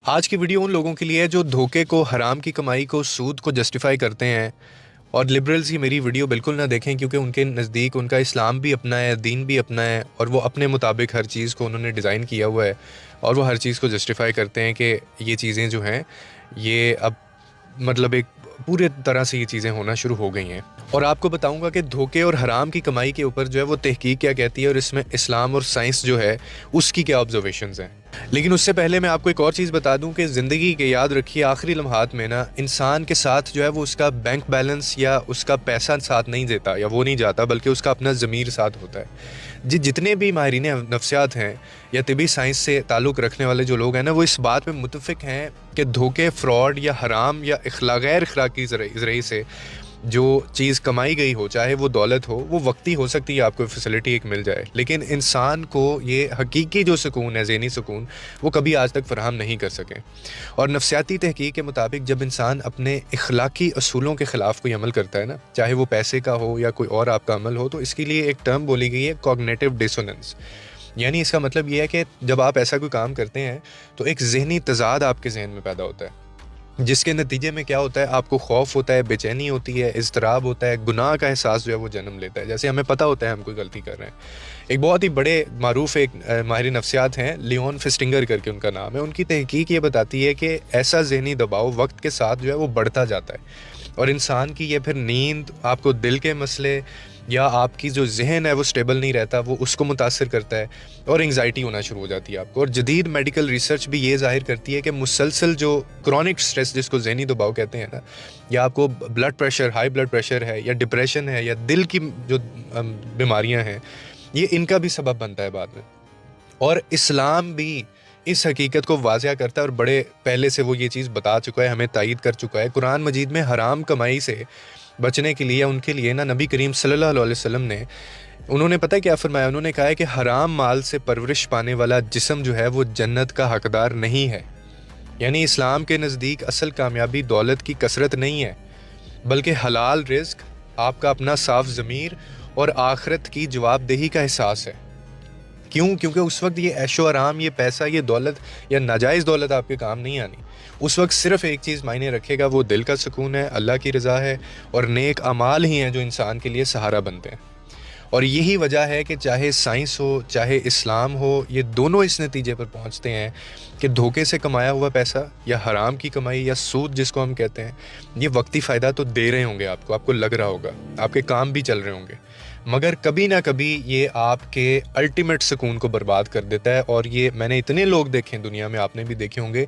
آج کی ویڈیو ان لوگوں کے لیے ہے جو دھوکے کو، حرام کی کمائی کو، سود کو جسٹیفائی کرتے ہیں، اور لبرلز ہی میری ویڈیو بالکل نہ دیکھیں، کیونکہ ان کے نزدیک ان کا اسلام بھی اپنا ہے، دین بھی اپنا ہے، اور وہ اپنے مطابق ہر چیز کو انہوں نے ڈیزائن کیا ہوا ہے، اور وہ ہر چیز کو جسٹیفائی کرتے ہیں کہ یہ چیزیں جو ہیں یہ اب مطلب ایک پورے طرح سے یہ چیزیں ہونا شروع ہو گئی ہیں۔ اور آپ کو بتاؤں گا کہ دھوکے اور حرام کی کمائی کے اوپر جو ہے وہ تحقیق کیا کہتی ہے، اور اس میں اسلام اور سائنس جو ہے اس کی کیا آبزرویشنز ہیں۔ لیکن اس سے پہلے میں آپ کو ایک اور چیز بتا دوں کہ زندگی کے یاد رکھیے آخری لمحات میں نا انسان کے ساتھ جو ہے وہ اس کا بینک بیلنس یا اس کا پیسہ ساتھ نہیں دیتا یا وہ نہیں جاتا، بلکہ اس کا اپنا ضمیر ساتھ ہوتا ہے۔ جتنے بھی ماہرین نفسیات ہیں یا طبی سائنس سے تعلق رکھنے والے جو لوگ ہیں نا، وہ اس بات میں متفق ہیں کہ دھوکے، فراڈ یا حرام یا غیر اخلاقی ذریعے سے جو چیز کمائی گئی ہو، چاہے وہ دولت ہو، وہ وقتی ہو سکتی ہے، آپ کو فیسلٹی ایک مل جائے، لیکن انسان کو یہ حقیقی جو سکون ہے، ذہنی سکون، وہ کبھی آج تک فراہم نہیں کر سکے۔ اور نفسیاتی تحقیق کے مطابق جب انسان اپنے اخلاقی اصولوں کے خلاف کوئی عمل کرتا ہے نا، چاہے وہ پیسے کا ہو یا کوئی اور آپ کا عمل ہو، تو اس کے لیے ایک ٹرم بولی گئی ہے کوگنیٹو ڈسوننس۔ یعنی اس کا مطلب یہ ہے کہ جب آپ ایسا کوئی کام کرتے ہیں تو ایک ذہنی تضاد آپ کے ذہن میں پیدا ہوتا ہے، جس کے نتیجے میں کیا ہوتا ہے، آپ کو خوف ہوتا ہے، بے چینی ہوتی ہے، اضطراب ہوتا ہے، گناہ کا احساس جو ہے وہ جنم لیتا ہے، جیسے ہمیں پتہ ہوتا ہے ہم کوئی غلطی کر رہے ہیں۔ ایک بہت ہی بڑے معروف ایک ماہر نفسیات ہیں، لیون فسٹنگر کر کے ان کا نام ہے، ان کی تحقیق یہ بتاتی ہے کہ ایسا ذہنی دباؤ وقت کے ساتھ جو ہے وہ بڑھتا جاتا ہے، اور انسان کی یہ پھر نیند، آپ کو دل کے مسئلے یا آپ کی جو ذہن ہے وہ سٹیبل نہیں رہتا، وہ اس کو متاثر کرتا ہے، اور انگزائٹی ہونا شروع ہو جاتی ہے آپ کو۔ اور جدید میڈیکل ریسرچ بھی یہ ظاہر کرتی ہے کہ مسلسل جو کرونک سٹریس، جس کو ذہنی دباؤ کہتے ہیں نا، یا آپ کو blood pressure, high blood pressure ہے، یا ڈپریشن ہے، یا دل کی جو بیماریاں ہیں، یہ ان کا بھی سبب بنتا ہے بعد میں۔ اور اسلام بھی اس حقیقت کو واضح کرتا ہے، اور بڑے پہلے سے وہ یہ چیز بتا چکا ہے، ہمیں تائید کر چکا ہے۔ قرآن مجید میں حرام کمائی سے بچنے کے لیے، ان کے لیے نا نبی کریم صلی اللہ علیہ وسلم نے، انہوں نے پتہ کیا فرمایا؟ انہوں نے کہا ہے کہ حرام مال سے پرورش پانے والا جسم جو ہے وہ جنت کا حقدار نہیں ہے۔ یعنی اسلام کے نزدیک اصل کامیابی دولت کی کثرت نہیں ہے، بلکہ حلال رزق، آپ کا اپنا صاف ضمیر، اور آخرت کی جواب دہی کا احساس ہے۔ کیوں؟ کیونکہ اس وقت یہ عیش و آرام، یہ پیسہ، یہ دولت یا ناجائز دولت آپ کے کام نہیں آنی۔ اس وقت صرف ایک چیز معنی رکھے گا، وہ دل کا سکون ہے، اللہ کی رضا ہے، اور نیک اعمال ہی ہیں جو انسان کے لیے سہارا بنتے ہیں۔ اور یہی وجہ ہے کہ چاہے سائنس ہو، چاہے اسلام ہو، یہ دونوں اس نتیجے پر پہنچتے ہیں کہ دھوکے سے کمایا ہوا پیسہ یا حرام کی کمائی یا سود جس کو ہم کہتے ہیں، یہ وقتی فائدہ تو دے رہے ہوں گے آپ کو لگ رہا ہوگا، آپ کے کام بھی چل رہے ہوں گے، مگر کبھی نہ کبھی یہ آپ کے الٹیمیٹ سکون کو برباد کر دیتا ہے۔ اور یہ میں نے اتنے لوگ دیکھے ہیں دنیا میں، آپ نے بھی دیکھے ہوں گے